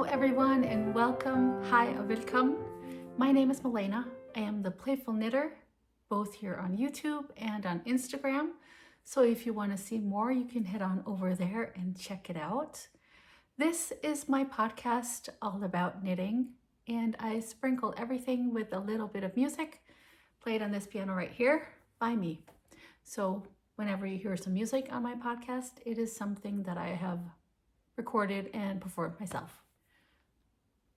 everyone and welcome. Hi og welcome. My name is Malene. I am the Playful Knitter, both here on YouTube and on Instagram. So if you want to see more, you can head on over there and check it out. This is my podcast all about knitting, and I sprinkle everything with a little bit of music played on this piano right here by me. So whenever you hear some music on my podcast, it is something that I have recorded and performed myself.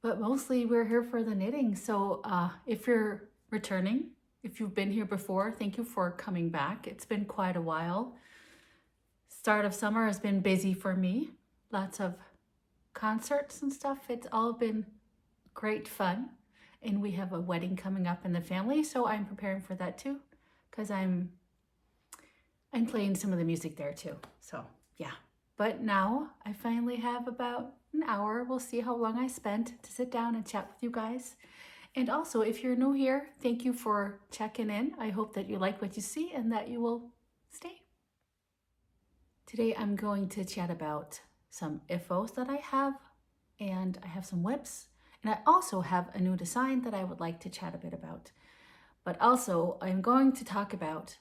But mostly we're here for the knitting. So if you're returning, if you've been here before, thank you for coming back. It's been quite a while. Start of summer has been busy for me. Lots of concerts and stuff. It's all been great fun. And we have a wedding coming up in the family, so I'm preparing for that too, because I'm playing some of the music there too. So yeah. But now I finally have about an hour. We'll see how long I spent to sit down and chat with you guys. And also, if you're new here, thank you for checking in. I hope that you like what you see and that you will stay. Today I'm going to chat about some FOs that I have, and I have some whips, and I also have a new design that I would like to chat a bit about. But also, I'm going to talk about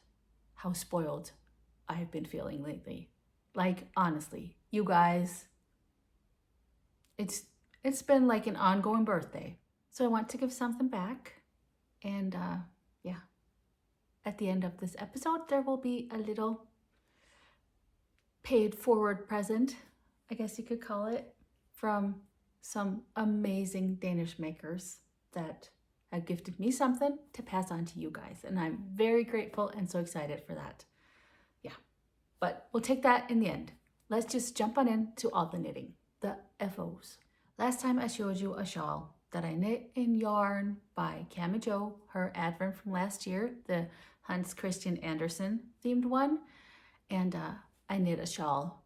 how spoiled I have been feeling lately. Like, honestly, you guys, it's been like an ongoing birthday. So I want to give something back. And yeah, at the end of this episode, there will be a little paid forward present, I guess you could call it, from some amazing Danish makers that have gifted me something to pass on to you guys. And I'm very grateful and so excited for that. Yeah. But we'll take that in the end. Let's just jump on into all the knitting, the FOs. Last time I showed you a shawl that I knit in yarn by Camijoknit, her advent from last year, the Hans Christian Andersen themed one. And I knit a shawl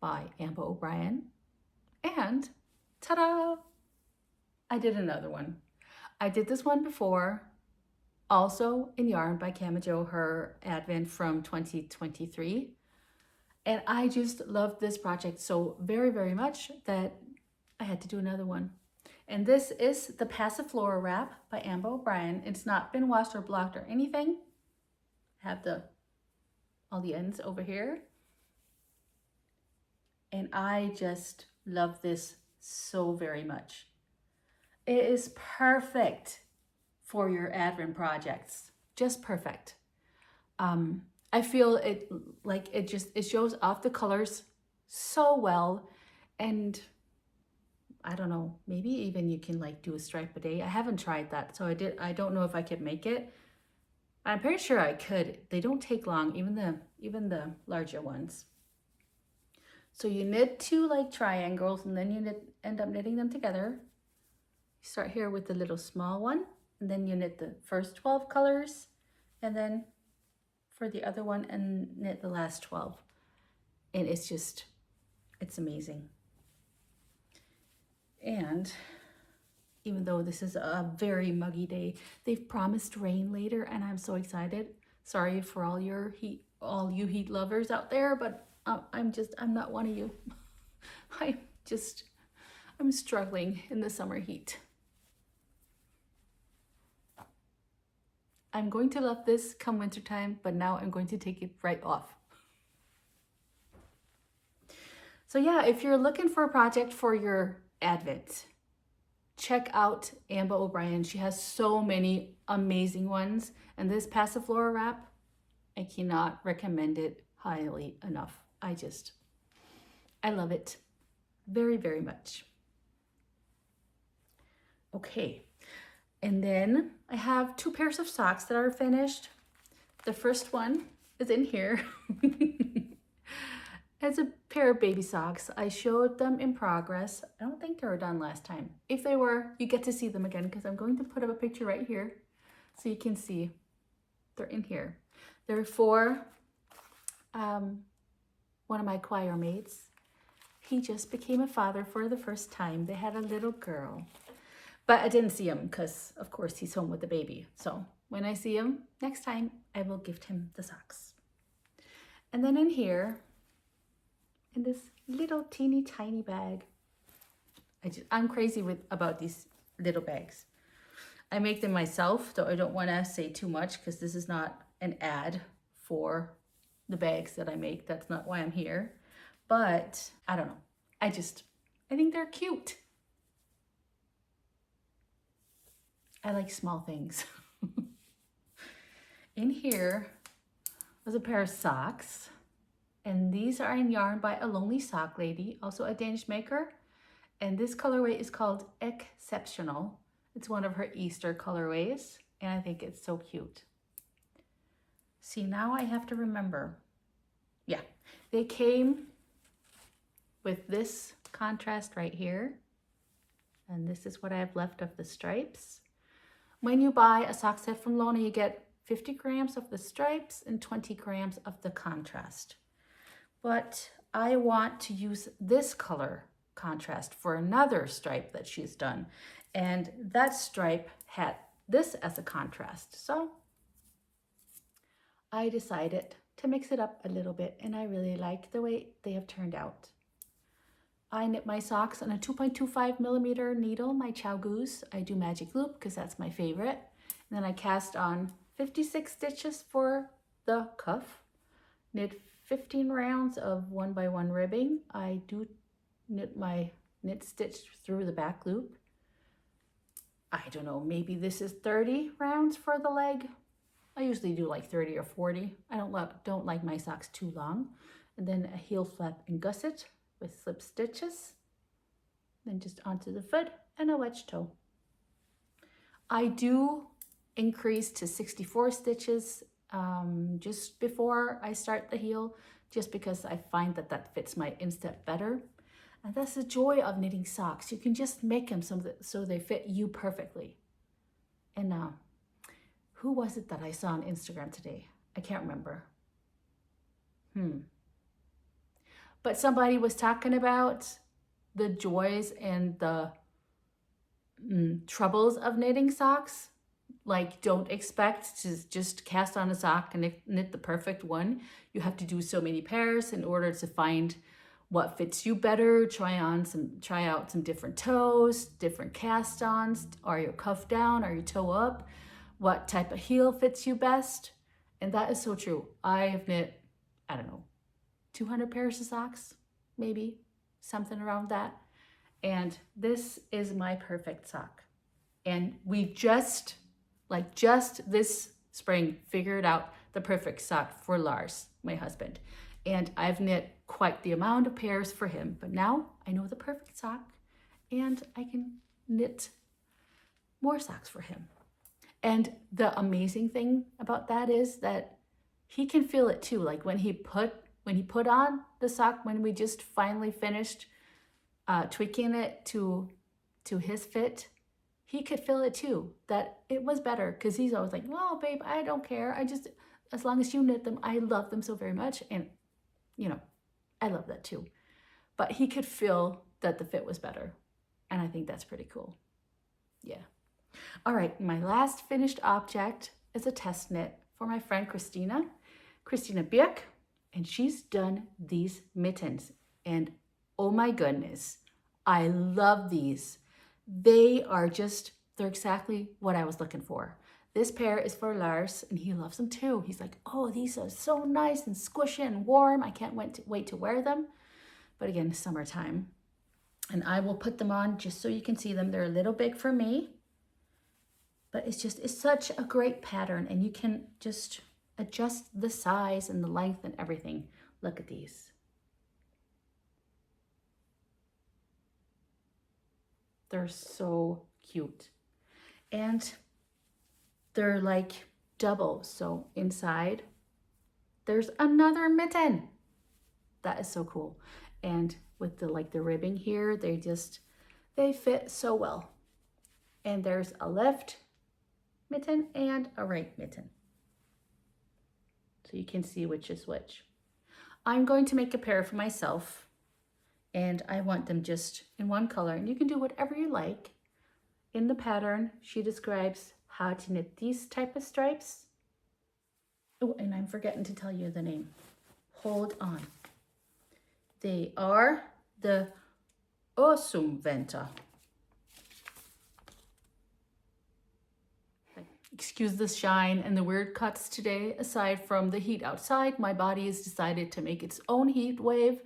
by Ambah. And ta-da! I did another one. I did this one before, also in yarn by Camijoknit, her advent from 2023. And I just loved this project so very, very much that I had to do another one. And this is the Passiflora wrap by Ambah. It's not been washed or blocked or anything. I have all the ends over here. And I just love this so very much. It is perfect for your advent projects. Just perfect. I feel it like it shows off the colors so well. And I don't know, maybe even you can like do a stripe a day. I haven't tried that, so I don't know if I could make it. I'm pretty sure I could. They don't take long, even the larger ones. So you knit two like triangles, and then you end up knitting them together. You start here with the little small one, and then you knit the first 12 colors, and then for the other one and knit the last 12. And it's amazing. And even though this is a very muggy day, they've promised rain later, and I'm so excited. Sorry for all you heat lovers out there, but I'm not one of you. I'm struggling in the summer heat. I'm going to love this come wintertime, but now I'm going to take it right off. So yeah, if you're looking for a project for your advent, check out Ambah. She has so many amazing ones. And this Passiflora wrap, I cannot recommend it highly enough. I love it very, very much. Okay. And then I have 2 pairs of socks that are finished. The first one is in here. It's a pair of baby socks. I showed them in progress. I don't think they were done last time. If they were, you get to see them again because I'm going to put up a picture right here so you can see. They're in here. They're for one of my choir mates. He just became a father for the first time. They had a little girl. But I didn't see him because, of course, he's home with the baby. So when I see him next time, I will gift him the socks. And then in here, in this little teeny tiny bag, I'm crazy about these little bags. I make them myself, though I don't want to say too much because this is not an ad for the bags that I make. That's not why I'm here. But I don't know. I think they're cute. I like small things. In here was a pair of socks. And these are in yarn by Alonelysocklady, also a Danish maker. And this colorway is called Egg-septional. It's one of her Easter colorways, and I think it's so cute. See, now I have to remember. Yeah, they came with this contrast right here. And this is what I have left of the stripes. When you buy a sock set from Lona, you get 50 grams of the stripes and 20 grams of the contrast. But I want to use this color contrast for another stripe that she's done. And that stripe had this as a contrast. So I decided to mix it up a little bit, and I really like the way they have turned out. I knit my socks on a 2.25 millimeter needle, my Chow Goose. I do magic loop because that's my favorite. And then I cast on 56 stitches for the cuff. Knit 15 rounds of 1x1 ribbing. I do knit my knit stitch through the back loop. I don't know, maybe this is 30 rounds for the leg. I usually do like 30 or 40. I don't like my socks too long. And then a heel flap and gusset with slip stitches. Then just onto the foot and a wedge toe. I do increase to 64 stitches just before I start the heel, just because I find that fits my instep better. And that's the joy of knitting socks. You can just make them so they fit you perfectly. And who was it that I saw on Instagram today? I can't remember. But somebody was talking about the joys and the troubles of knitting socks. Like, don't expect to just cast on a sock and knit the perfect one. You have to do so many pairs in order to find what fits you better. Try out some different toes, different cast-ons. Are you cuff down? Are you toe up? What type of heel fits you best? And that is so true. I have knit, I don't know, 200 pairs of socks, maybe, something around that. And this is my perfect sock. And we've just this spring, figured out the perfect sock for Lars, my husband. And I've knit quite the amount of pairs for him, but now I know the perfect sock and I can knit more socks for him. And the amazing thing about that is that he can feel it too. Like when he put on the sock, when we just finally finished tweaking it to his fit, he could feel it too, that it was better, because he's always like, "Oh, babe, I don't care. As long as you knit them, I love them so very much." And, I love that too. But he could feel that the fit was better. And I think that's pretty cool. Yeah. All right, my last finished object is a test knit for my friend Christina Birk. And she's done these mittens. And oh my goodness, I love these. They're exactly what I was looking for. This pair is for Lars, and he loves them too. He's like, "Oh, these are so nice and squishy and warm. I can't wait to wear them." But again, summertime. And I will put them on just so you can see them. They're a little big for me, but it's such a great pattern, and you can just adjust the size and the length and everything. Look at these. They're so cute. And they're like double. So inside, there's another mitten. That is so cool. And with the ribbing here, they fit so well. And there's a left mitten and a right mitten. So you can see which is which. I'm going to make a pair for myself, and I want them just in one color. And you can do whatever you like. In the pattern, she describes how to knit these type of stripes. Oh, and I'm forgetting to tell you the name. Hold on. They are the Aasum Vanter. Excuse the shine and the weird cuts today. Aside from the heat outside, my body has decided to make its own heat wave.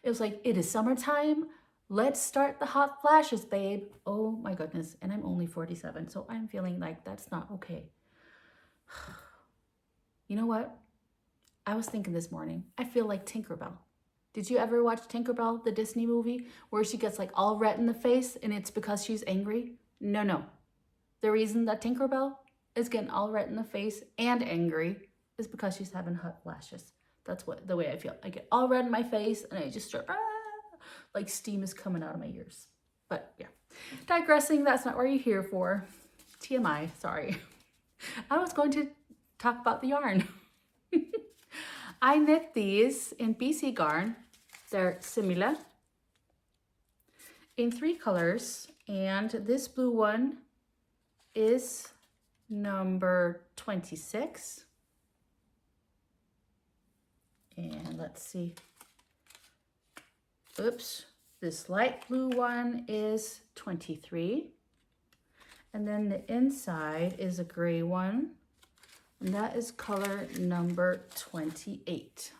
It was like, it is summertime. Let's start the hot flashes, babe. Oh my goodness. And I'm only 47, so I'm feeling like that's not okay. You know what? I was thinking this morning, I feel like Tinkerbell. Did you ever watch Tinkerbell, the Disney movie, where she gets like all red in the face and it's because she's angry? No. The reason that Tinkerbell is getting all red in the face and angry is because she's having hot flashes. That's the way I feel. I get all red in my face and I just start, like steam is coming out of my ears. But yeah, digressing, that's not what you're here for. TMI, sorry. I was going to talk about the yarn. I knit these in BC Garn. They're Semilla in 3 colors, and this blue one is number 26. And let's see. Oops. This light blue one is 23. And then the inside is a gray one. And that is color number 28.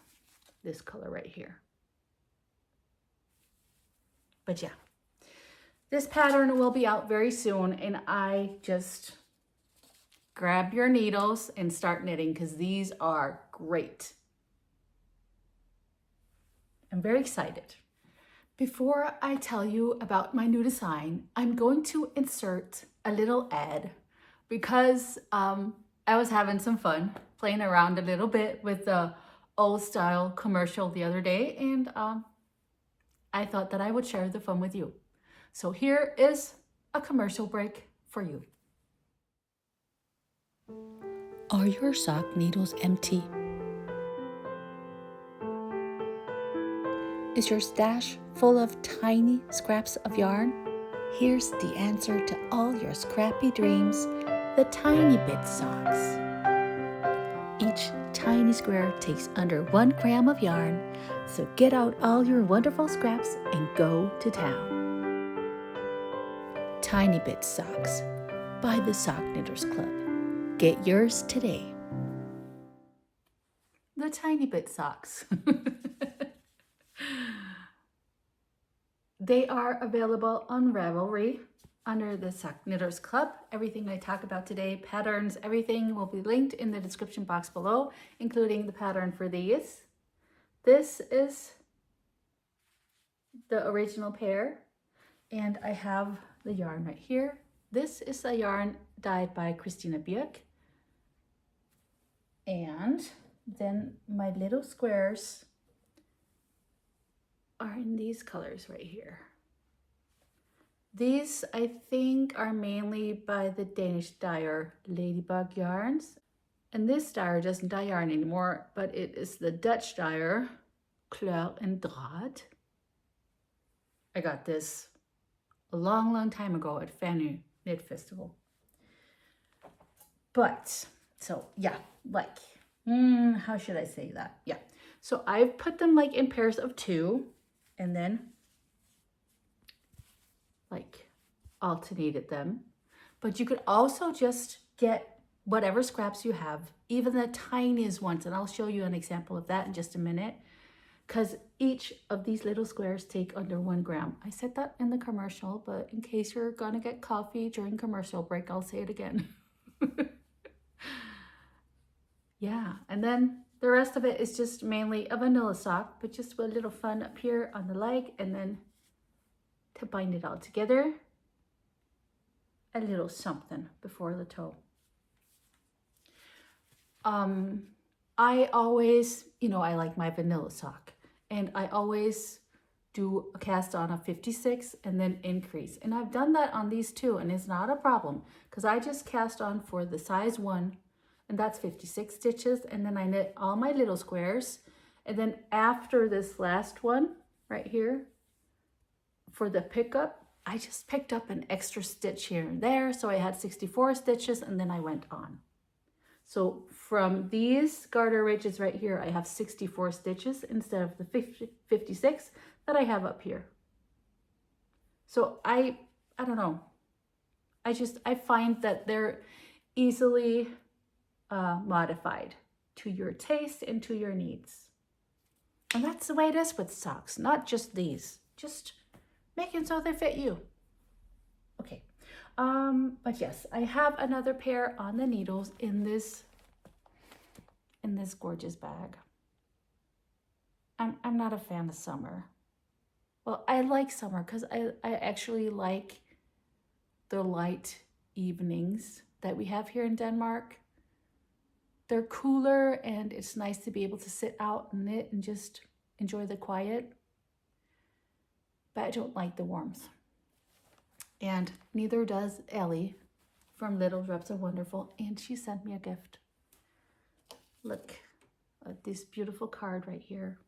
This color right here. But yeah, this pattern will be out very soon, and I just grab your needles and start knitting because these are great. I'm very excited. Before I tell you about my new design, I'm going to insert a little ad because I was having some fun playing around a little bit with the old style commercial the other day, and I thought that I would share the fun with you. So here is a commercial break for you. Are your sock needles empty? Is your stash full of tiny scraps of yarn? Here's the answer to all your scrappy dreams, the Tiny Bit Socks. Each tiny square takes under 1 gram of yarn, so get out all your wonderful scraps and go to town. Tiny Bit Socks by the Sock Knitters Club. Get yours today. The Tiny Bit Socks. They are available on Ravelry under the Sock Knitters Club. Everything I talk about today, patterns, everything will be linked in the description box below, including the pattern for these. This is the original pair, and I have the yarn right here. This is a yarn dyed by Christina Birk. And then my little squares are in these colors right here. These, I think, are mainly by the Danish dyer Ladybug yarns. And this dyer doesn't dye yarn anymore, but it is the Dutch dyer Kleur and Draad. I got this a long time ago at Fanu Knit Festival. But, so yeah, like, how should I say that? Yeah, so I've put them like in pairs of 2 and then like alternated them. But you could also just get whatever scraps you have, even the tiniest ones, and I'll show you an example of that in just a minute, because each of these little squares take under 1 gram. I said that in the commercial, but in case you're gonna get coffee during commercial break, I'll say it again. Yeah, and then the rest of it is just mainly a vanilla sock, but just with a little fun up here on the leg, and then to bind it all together, a little something before the toe. I always, I like my vanilla sock, and I always do a cast on of 56 and then increase. And I've done that on these too, and it's not a problem because I just cast on for the size 1, and that's 56 stitches, and then I knit all my little squares. And then after this last one right here, for the pickup, I just picked up an extra stitch here and there. So I had 64 stitches, and then I went on. So from these garter ridges right here, I have 64 stitches instead of the 56 that I have up here. So I don't know. I find that they're easily modified to your taste and to your needs. And that's the way it is with socks, not just these, just making so they fit you. Okay, but yes, I have another pair on the needles in this gorgeous bag. I'm not a fan of summer. Well, I like summer because I actually like the light evenings that we have here in Denmark. They're cooler and it's nice to be able to sit out and knit and just enjoy the quiet. But I don't like the warmth. And neither does Ellie from Little Drops of Wonderful. And she sent me a gift. Look at this beautiful card right here.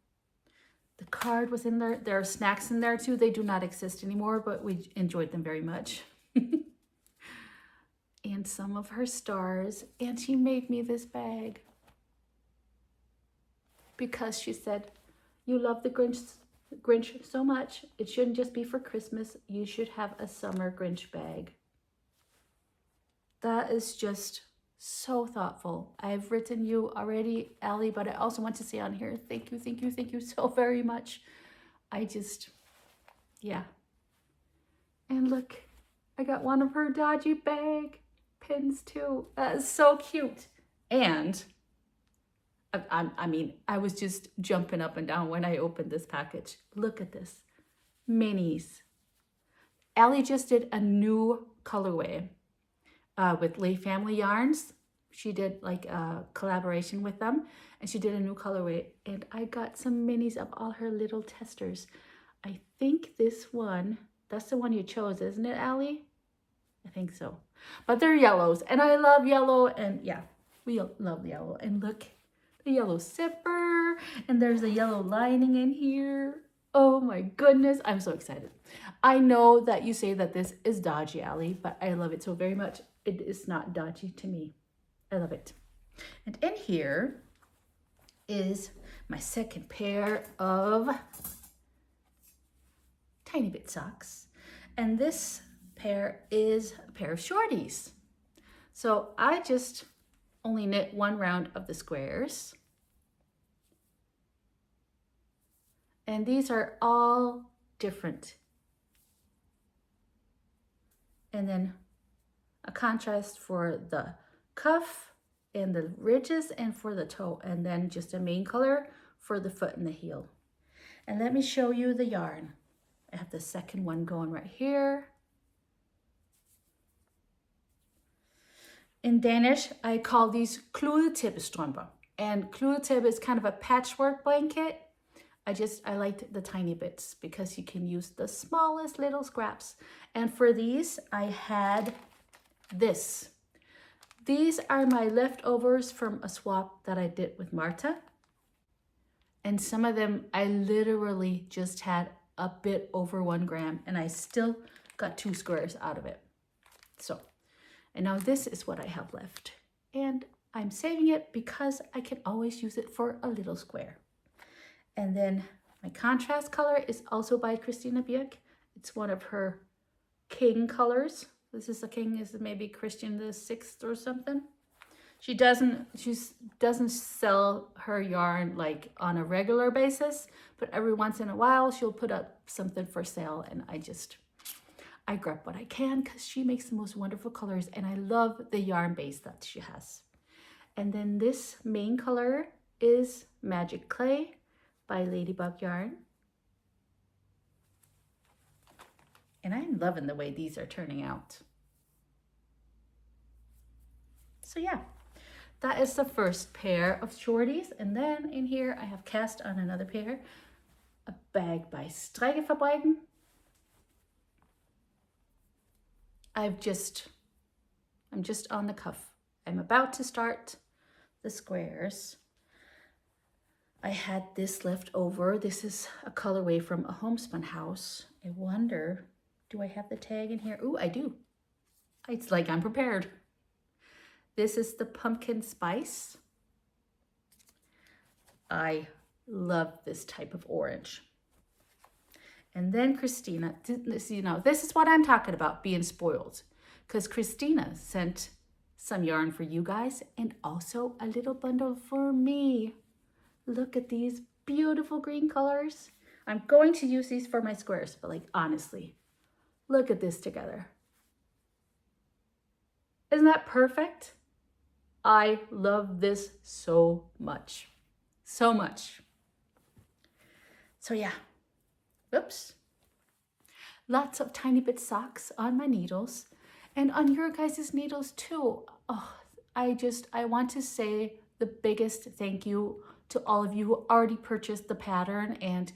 The card was in there. There are snacks in there too. They do not exist anymore, but we enjoyed them very much. And some of her stars. And she made me this bag because she said, you love the Grinch so much. It shouldn't just be for Christmas. You should have a summer Grinch bag. That is just so thoughtful. I've written you already, Allie, but I also want to say on here, thank you so very much. Yeah. And look, I got one of her dodgy bag pins too. That is so cute. And I mean, I was just jumping up and down when I opened this package. Look at this. Minis. Allie just did a new colorway with Lay Family Yarns. She did like a collaboration with them and she did a new colorway. And I got some minis of all her little testers. I think this one, that's the one you chose, isn't it, Allie? I think so. But they're yellows and I love yellow, and yeah, we love yellow. And look, the yellow zipper, and there's a yellow lining in here. Oh my goodness, I'm so excited. I know that you say that this is dodgy, Allie, but I love it so very much. It is not dodgy to me. I love it. And in here is my second pair of tiny bit socks. And this pair is a pair of shorties. So I just only knit one round of the squares. And these are all different. And then a contrast for the cuff and the ridges and for the toe. And then just a main color for the foot and the heel. And let me show you the yarn. I have the second one going right here. In Danish, I call these kludetæppestrømper. And kludetæppe is kind of a patchwork blanket. I liked the tiny bits because you can use the smallest little scraps. And for these, I had this. These are my leftovers from a swap that I did with Marta. And some of them, I literally just had a bit over 1 gram and I still got 2 squares out of it. So, and now this is what I have left. And I'm saving it because I can always use it for a little square. And then my contrast color is also by Christina Birk. It's one of her king colors. This is a king, is maybe Christian the 6th or something. She doesn't sell her yarn like on a regular basis, but every once in a while she'll put up something for sale, and I grab what I can because she makes the most wonderful colors, and I love the yarn base that she has. And then this main color is Magic Clay by Ladybug Yarn. And I'm loving the way these are turning out. So yeah, that is the first pair of shorties. And then in here I have cast on another pair, a bag by StrikkeFabrikken. I'm just on the cuff. I'm about to start the squares. I had this left over. This is a colorway from Ahomespunhouse. I wonder, do I have the tag in here? Ooh, I do. It's like I'm prepared. This is the pumpkin spice. I love this type of orange. And then Christina, you know, this is what I'm talking about, being spoiled. Because Christina sent some yarn for you guys and also a little bundle for me. Look at these beautiful green colors. I'm going to use these for my squares, but like honestly, look at this together. Isn't that perfect? I love this so much. So much. So yeah, whoops. Lots of tiny bit socks on my needles and on your guys' needles too. Oh, I want to say the biggest thank you to all of you who already purchased the pattern and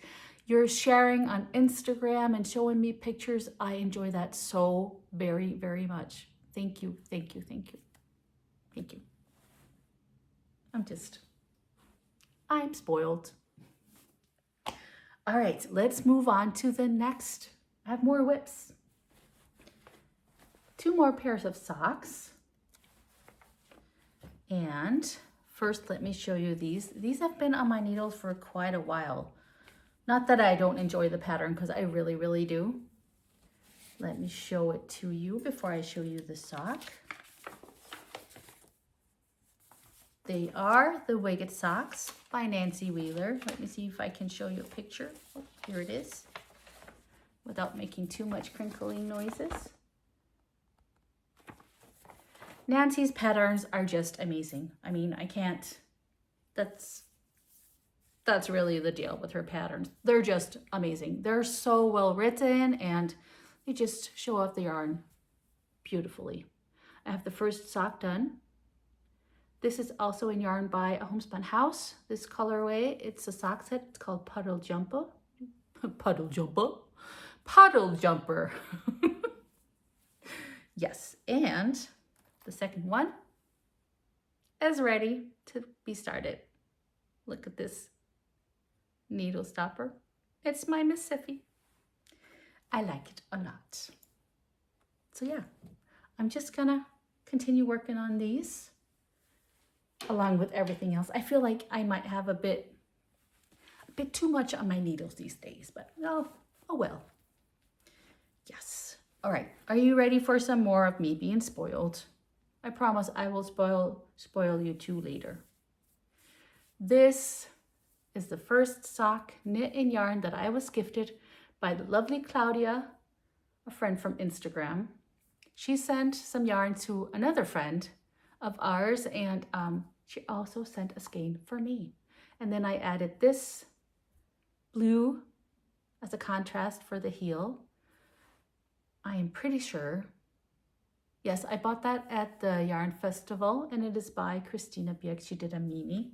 you're sharing on Instagram and showing me pictures. I enjoy that so very, very much. Thank you, thank you, thank you, thank you. I'm spoiled. All right, let's move on to the next. I have more whips. 2 more pairs of socks. And first, let me show you these. These have been on my needles for quite a while. Not that I don't enjoy the pattern, because I really, really do. Let me show it to you before I show you the sock. They are the Wigget socks by Nancy Wheeler. Let me see if I can show you a picture. Oh, here it is, without making too much crinkling noises. Nancy's patterns are just amazing. I mean, I can't, that's really the deal with her patterns. They're just amazing. They're so well written and they just show off the yarn beautifully. I have the first sock done. This is also in yarn by Ahomespunhouse. This colorway, it's a sock set. It's called Puddle Jumper. Puddle Jumper. Puddle Jumper. Yes, and the second one is ready to be started. Look at this needle stopper. It's my Miss Siffy. I like it a lot. So yeah, I'm just gonna continue working on these along with everything else. I feel like I might have a bit too much on my needles these days, but oh well. Yes. All right. Are you ready for some more of me being spoiled? I promise I will spoil you too later. This is the first sock knit in yarn that I was gifted by the lovely Claudia, a friend from Instagram. She sent some yarn to another friend of ours, and she also sent a skein for me. And then I added this blue as a contrast for the heel. I am pretty sure, yes, I bought that at the Yarn Festival, and it is by Christina Birk. She did a mini.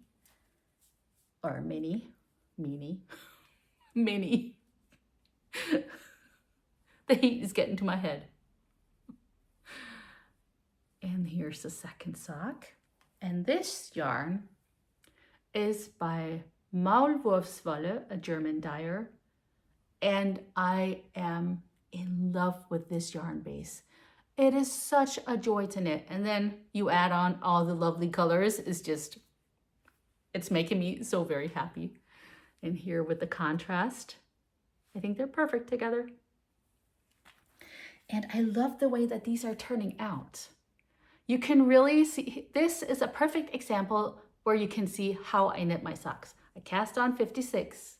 The heat is getting to my head. And here's the second sock. And this yarn is by Maulwurfswolle, a German dyer. And I am in love with this yarn base. It is such a joy to knit. And then you add on all the lovely colors. It's making me so very happy. And here with the contrast, I think they're perfect together. And I love the way that these are turning out. You can really see, this is a perfect example where you can see how I knit my socks. I cast on 56,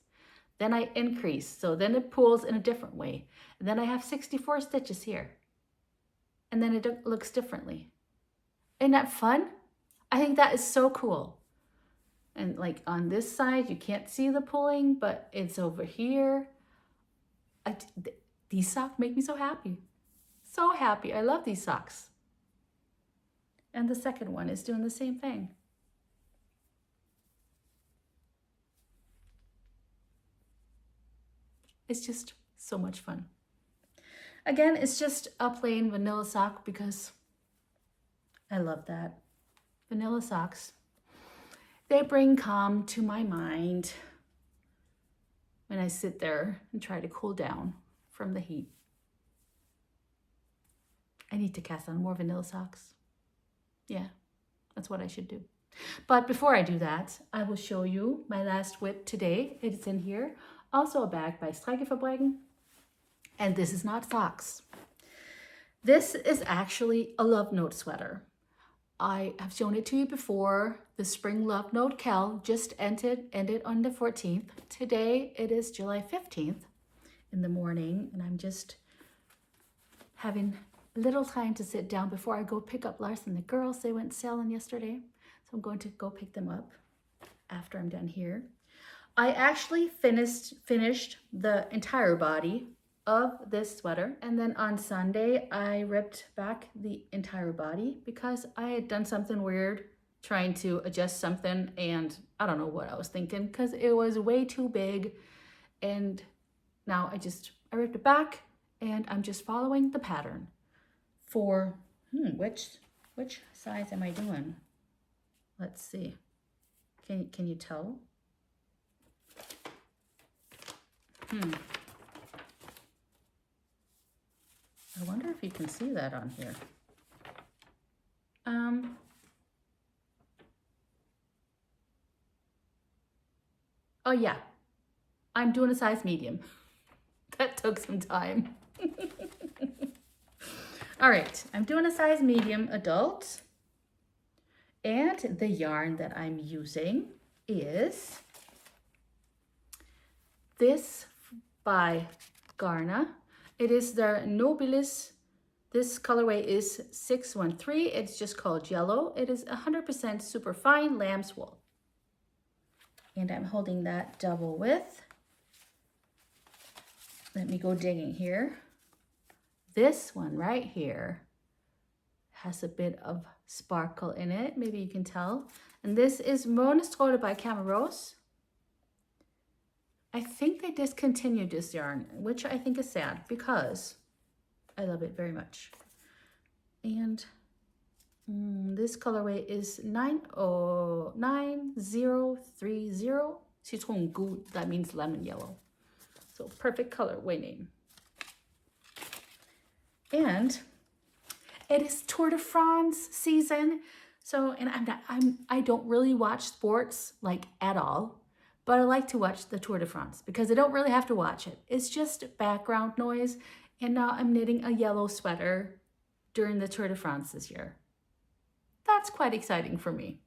then I increase, so then it pulls in a different way. And then I have 64 stitches here. And then it looks differently. Isn't that fun? I think that is so cool. And like on this side, you can't see the pulling, but it's over here. These socks make me so happy. So happy. I love these socks. And the second one is doing the same thing. It's just so much fun. Again, it's just a plain vanilla sock because I love that. Vanilla socks, they bring calm to my mind when I sit there and try to cool down from the heat. I need to cast on more vanilla socks. Yeah, that's what I should do. But before I do that, I will show you my last whip today. It's in here. Also a bag by StrikkeFabrikken. And this is not socks. This is actually a love note sweater. I have shown it to you before. The spring love note Cal just ended on the 14th. Today it is July 15th in the morning, and I'm just having a little time to sit down before I go pick up Lars and the girls. They went sailing yesterday, so I'm going to go pick them up after I'm done here. I actually finished the entire body of this sweater, and then on Sunday I ripped back the entire body because I had done something weird trying to adjust something, and I don't know what I was thinking because it was way too big. And now I ripped it back, and I'm just following the pattern for which size am I doing? Let's see. Can you tell? I wonder if you can see that on here. Oh yeah, I'm doing a size medium. That took some time. All right, I'm doing a size medium adult. And the yarn that I'm using is this by Garna. It is the Nobilis. This colorway is 613. It's just called yellow. It is 100% super fine lamb's wool. And I'm holding that double width. Let me go digging here. This one right here has a bit of sparkle in it. Maybe you can tell. And this is Monostrode by Camijoknit. I think they discontinued this yarn, which I think is sad because I love it very much. And this colorway is 9030 Citron Goutte. That means lemon yellow. So perfect colorway name. And it is Tour de France season. So, and I don't really watch sports like at all. But I like to watch the Tour de France because I don't really have to watch it. It's just background noise. And now I'm knitting a yellow sweater during the Tour de France this year. That's quite exciting for me.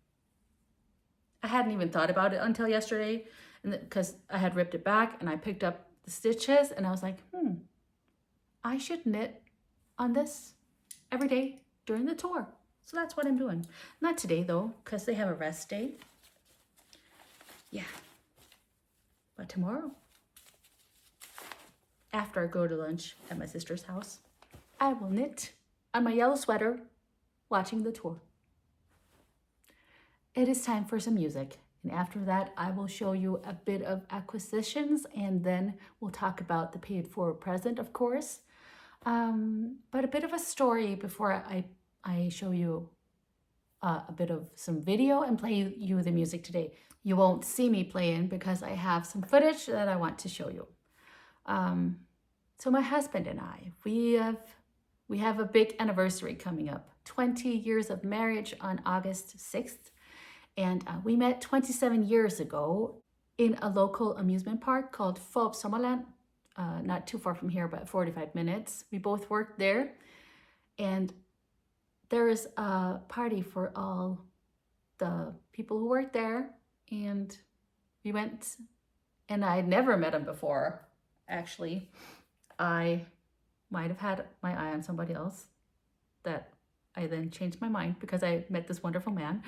I hadn't even thought about it until yesterday because I had ripped it back and I picked up the stitches and I was like, I should knit on this every day during the tour. So that's what I'm doing. Not today though, because they have a rest day. Yeah. But tomorrow, after I go to lunch at my sister's house, I will knit on my yellow sweater, watching the tour. It is time for some music. And after that, I will show you a bit of acquisitions, and then we'll talk about the paid for present, of course. But a bit of a story before I show you a bit of some video and play you the music today. You won't see me playing because I have some footage that I want to show you. So my husband and I, we have a big anniversary coming up. 20 years of marriage on August 6th. And we met 27 years ago in a local amusement park called Fårup Sommerland. Not too far from here, but 45 minutes. We both worked there. And there is a party for all the people who worked there. And we went, and I had never met him before, actually. I might have had my eye on somebody else that I then changed my mind because I met this wonderful man.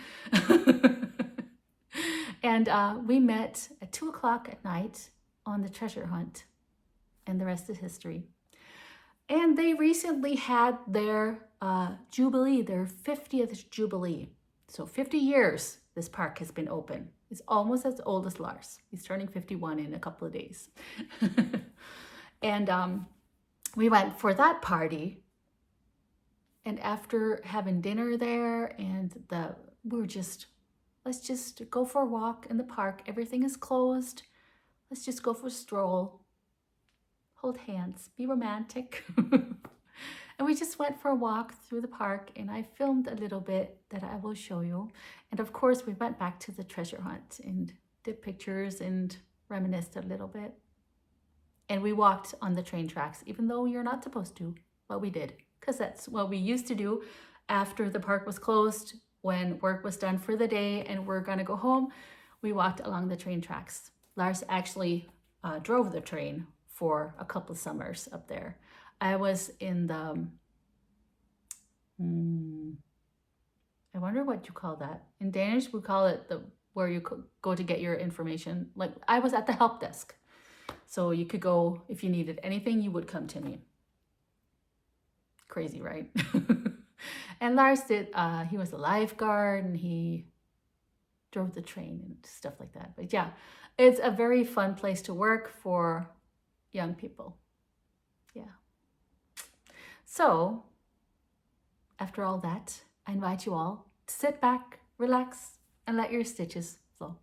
And we met at 2:00 at night on the treasure hunt, and the rest is history. And they recently had their jubilee, their 50th jubilee. So 50 years this park has been open. It's almost as old as Lars. He's turning 51 in a couple of days. And we went for that party. And after having dinner there, and let's just go for a walk in the park. Everything is closed. Let's just go for a stroll. Hold hands, be romantic. And we just went for a walk through the park, and I filmed a little bit that I will show you. And of course, we went back to the treasure hunt and did pictures and reminisced a little bit. And we walked on the train tracks, even though you're not supposed to, but we did, because that's what we used to do after the park was closed, when work was done for the day and we're gonna go home. We walked along the train tracks. Lars actually drove the train for a couple of summers up there. I was in the, I wonder what you call that. In Danish, we call it the where you go to get your information. Like, I was at the help desk. So you could go, if you needed anything, you would come to me. Crazy, right? And Lars did, he was a lifeguard and he drove the train and stuff like that. But yeah, it's a very fun place to work for young people. Yeah. So after all that, I invite you all to sit back, relax, and let your stitches flow.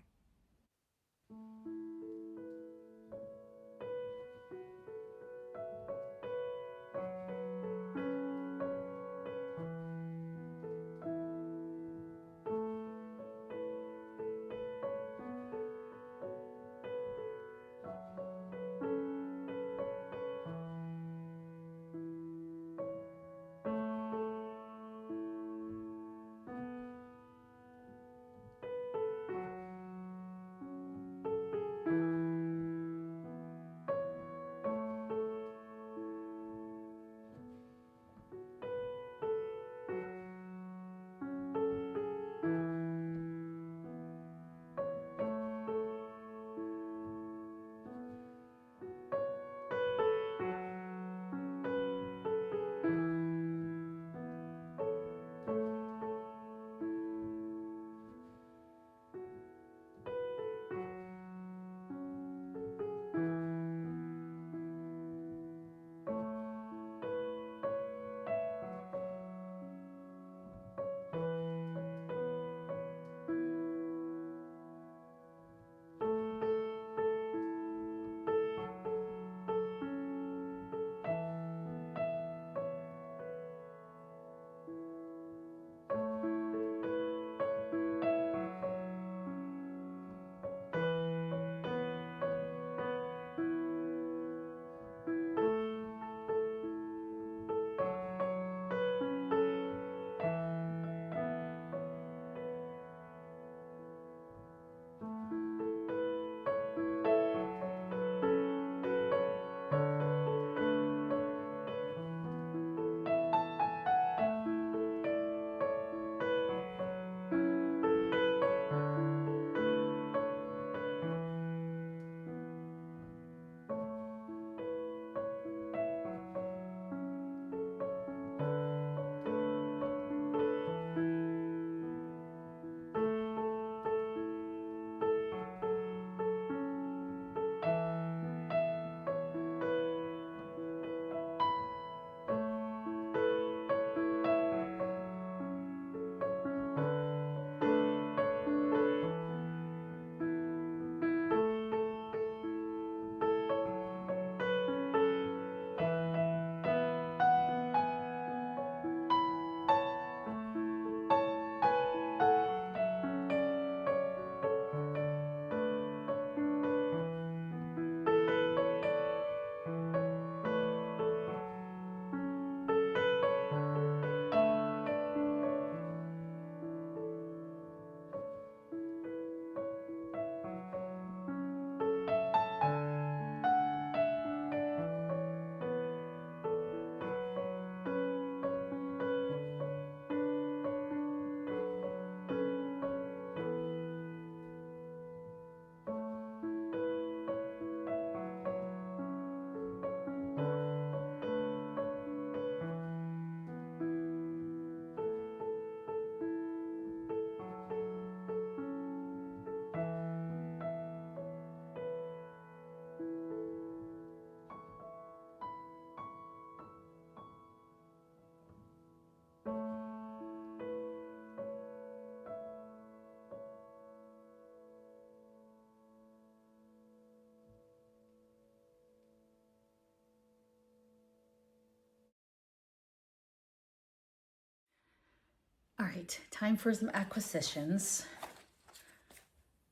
All right, time for some acquisitions.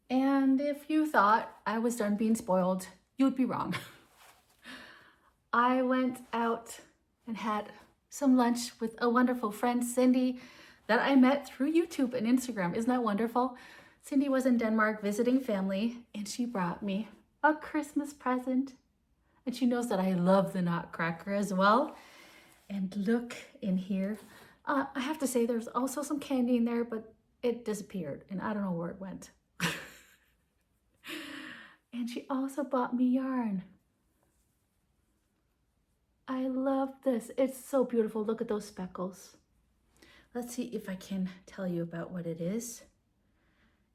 And if you thought I was done being spoiled, you'd be wrong. I went out and had some lunch with a wonderful friend, Cindy, that I met through YouTube and Instagram. Isn't that wonderful? Cindy was in Denmark visiting family, and she brought me a Christmas present. And she knows that I love the Nutcracker as well. And look in here. I have to say there's also some candy in there, but it disappeared and I don't know where it went. And she also bought me yarn. I love this. It's so beautiful. Look at those speckles. Let's see if I can tell you about what it is.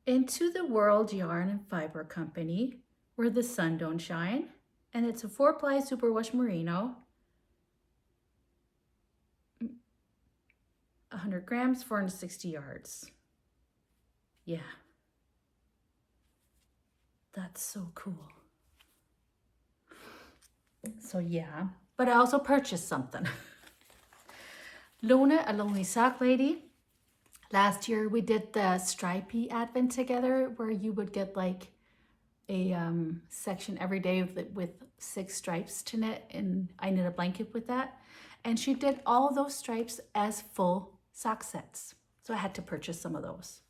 Into the World Yarn and Fiber Company, where the sun don't shine. And it's a 4-ply superwash merino. 100 grams, 460 yards. Yeah. That's so cool. So yeah, but I also purchased something. Lone, Alonelysocklady. Last year we did the stripey advent together, where you would get like a section every day with 6 stripes to knit, and I knit a blanket with that. And she did all those stripes as full sock sets. So I had to purchase some of those.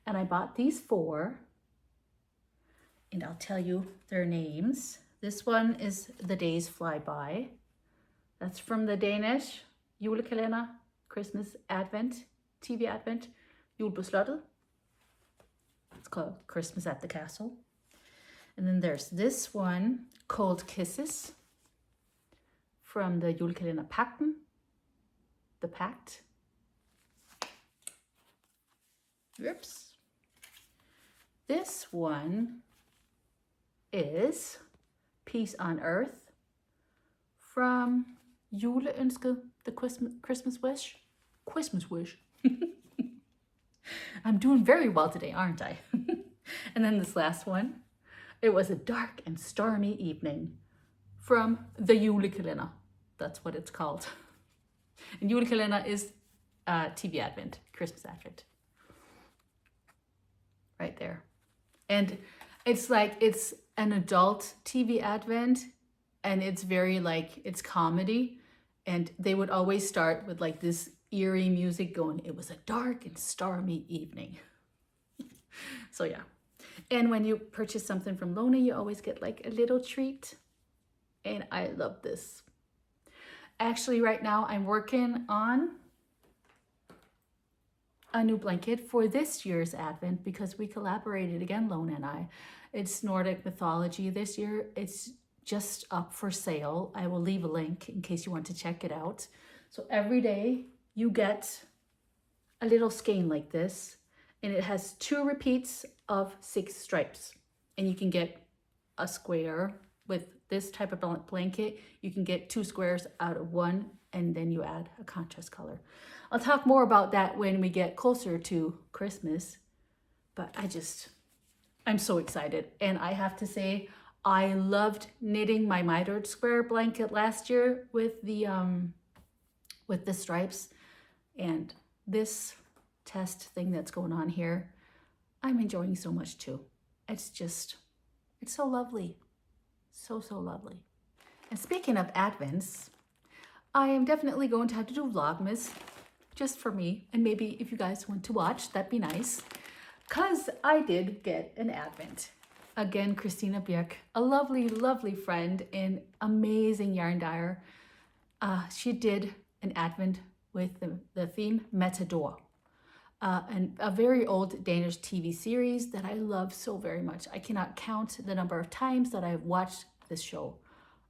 And I bought these 4, and I'll tell you their names. This one is The Days Fly By. That's from the Danish julekalender, Christmas Advent, TV Advent, Jul på Slottet. It's called Christmas at the Castle. And then there's this one, Cold Kisses, from the julekalender Pakken, The Pact. Oops. This one is Peace on Earth, from Juleønsket, the Christmas Wish. Christmas Wish. I'm doing very well today, aren't I? And then this last one, it was a dark and stormy evening, from the julekalender. That's what it's called. And julekalender is TV Advent, Christmas Advent. Right there. And it's like, it's an adult TV Advent, and it's very like, it's comedy. And they would always start with like this eerie music going, it was a dark and stormy evening. So yeah. And when you purchase something from Lone, you always get like a little treat. And I love this. Actually, right now I'm working on a new blanket for this year's Advent, because we collaborated again, Lone and I. It's Nordic mythology this year. It's just up for sale. I will leave a link in case you want to check it out. So every day you get a little skein like this, and it has 2 repeats of 6 stripes. And you can get a square with this type of blanket. You can get 2 squares out of 1, and then you add a contrast color. I'll talk more about that when we get closer to Christmas, but I'm so excited. And I have to say, I loved knitting my mitered square blanket last year with the stripes, and this test thing that's going on here, I'm enjoying so much too. It's so lovely. So lovely. And speaking of Advents, I am definitely going to have to do Vlogmas just for me. And maybe if you guys want to watch, that'd be nice. Because I did get an Advent. Again, Christina Birk, a lovely, lovely friend and amazing yarn dyer. She did an Advent with the theme Matador. And a very old Danish TV series that I love so very much. I cannot count the number of times that I've watched this show.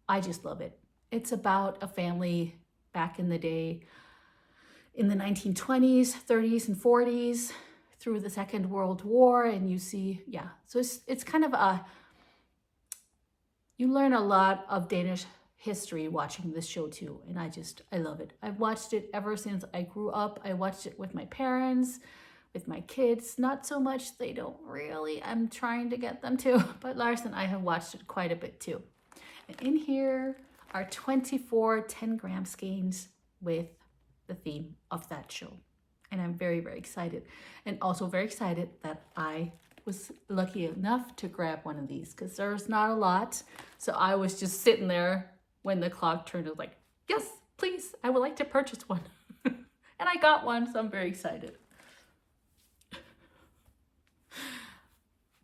I just love it. It's about a family back in the day, in the 1920s, 30s, and 40s, through the Second World War, and you see, yeah. So it's kind of you learn a lot of Danish history watching this show too, and I love it. I've watched it ever since I grew up. I watched it with my parents, with my kids. Not so much, they don't really. I'm trying to get them to, but Lars and I have watched it quite a bit too. And in here are 24 10-gram skeins with the theme of that show. And I'm very, very excited. And also very excited that I was lucky enough to grab one of these, because there's not a lot. So I was just sitting there when the clock turned, I was like, yes, please, I would like to purchase one. And I got one, so I'm very excited.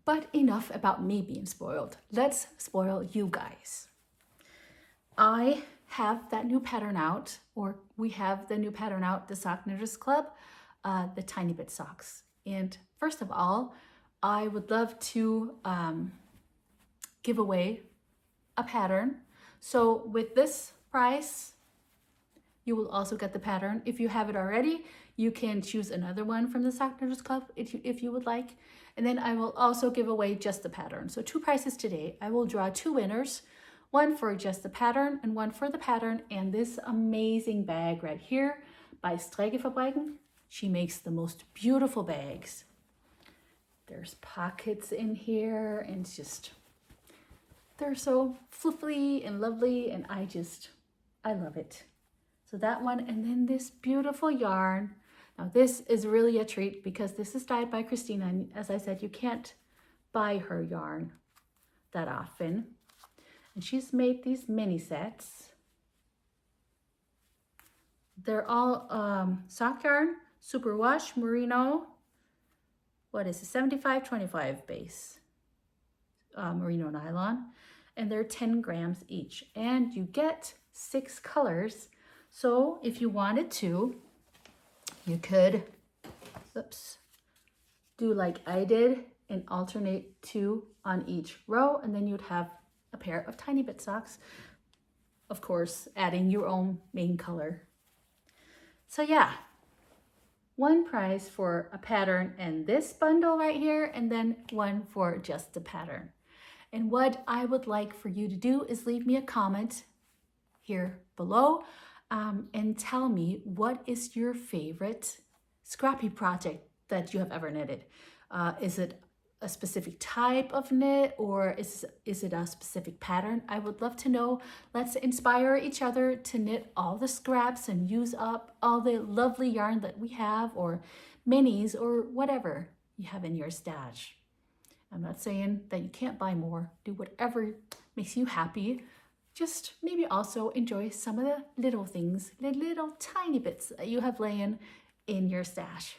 But enough about me being spoiled. Let's spoil you guys. I have that new pattern out, or we have the new pattern out, the Sock Knitters Club, the Tiny Bit Socks. And first of all, I would love to give away a pattern. So with this price, you will also get the pattern. If you have it already, you can choose another one from the Sock Knitters Club if you would like. And then I will also give away just the pattern. So 2 prizes today. I will draw 2 winners, one for just the pattern and one for the pattern and this amazing bag right here by StrikkeFabrikken. She makes the most beautiful bags. There's pockets in here and it's just, they're so fluffy and lovely and I love it. So that one, and then this beautiful yarn. Now this is really a treat because this is dyed by Christina, and as I said, you can't buy her yarn that often. And she's made these mini sets. They're all sock yarn, superwash, merino. What is it? 75-25 base, merino nylon, and they're 10 grams each. And you get 6 colors. So if you wanted to, you could, do like I did and alternate 2 on each row, and then you'd have a pair of Tiny Bit Socks. Of course, adding your own main color. So yeah, 1 prize for a pattern and this bundle right here, and then 1 for just the pattern. And what I would like for you to do is leave me a comment here below and tell me what is your favorite scrappy project that you have ever knitted. Is it a specific type of knit, or is it a specific pattern? I would love to know. Let's inspire each other to knit all the scraps and use up all the lovely yarn that we have, or minis, or whatever you have in your stash. I'm not saying that you can't buy more. Do whatever makes you happy. Just maybe also enjoy some of the little things, the little tiny bits that you have laying in your stash.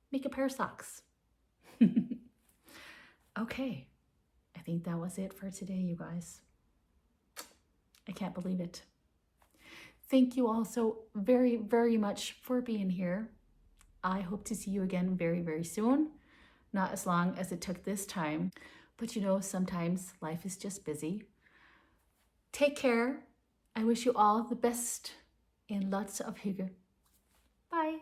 Make a pair of socks. Okay, I think that was it for today, you guys. I can't believe it. Thank you all so very, very much for being here. I hope to see you again very, very soon. Not as long as it took this time, but you know, sometimes life is just busy. Take care. I wish you all the best and lots of hygge. Bye.